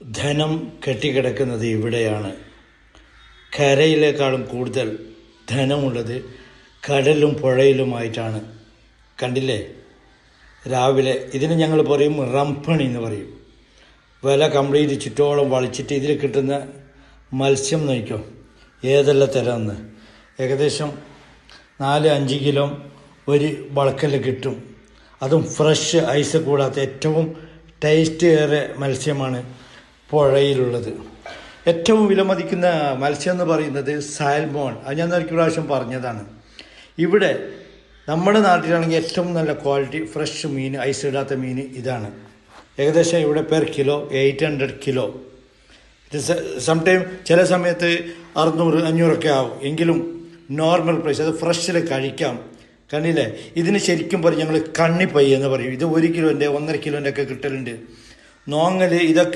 ധനം കെട്ടിക്കിടക്കുന്നത് ഇവിടെയാണ്. കരയിലേക്കാളും കൂടുതൽ ധനമുള്ളത് കടലും പുഴയിലുമായിട്ടാണ്. കണ്ടില്ലേ? രാവിലെ ഇതിന് ഞങ്ങൾ പറയും റംപണി എന്ന് പറയും. വില കംപ്ലീറ്റ് ചുറ്റോളം വളിച്ചിട്ട് ഇതിൽ കിട്ടുന്ന മത്സ്യം നോക്കിക്കോ ഏതെല്ലാം തരമെന്ന്. ഏകദേശം 4-5 കിലോ ഒരു വളക്കൽ കിട്ടും. അതും ഫ്രഷ്, ഐസ് കൂടാത്ത ഏറ്റവും ടേസ്റ്റ് ഏറെ മത്സ്യമാണ് പുഴയിലുള്ളത്. ഏറ്റവും വിലമതിക്കുന്ന മത്സ്യം എന്ന് പറയുന്നത് സാൽമോൺ. അത് ഞാൻ ഒരു പ്രാവശ്യം പറഞ്ഞതാണ്. ഇവിടെ നമ്മുടെ നാട്ടിലാണെങ്കിൽ ഏറ്റവും നല്ല ക്വാളിറ്റി ഫ്രഷ് മീൻ, ഐസ് ഇടാത്ത മീൻ ഇതാണ്. ഏകദേശം ഇവിടെ പെർ കിലോ 800 കിലോ. ഇത് സംടൈം ചില സമയത്ത് 600-500 ആവും. എങ്കിലും നോർമൽ പ്രൈസ്, അത് ഫ്രഷിൽ കഴിക്കാം. കണ്ടില്ലേ? ഇതിന് ശരിക്കും പറയും ഞങ്ങൾ കണ്ണിപ്പയ്യ എന്ന് പറയും. ഇത് 1 കിലോൻ്റെ 1.5 കിലോൻ്റെ ഒക്കെ കിട്ടലുണ്ട്. നോങ്ങൽ ഇതൊക്കെ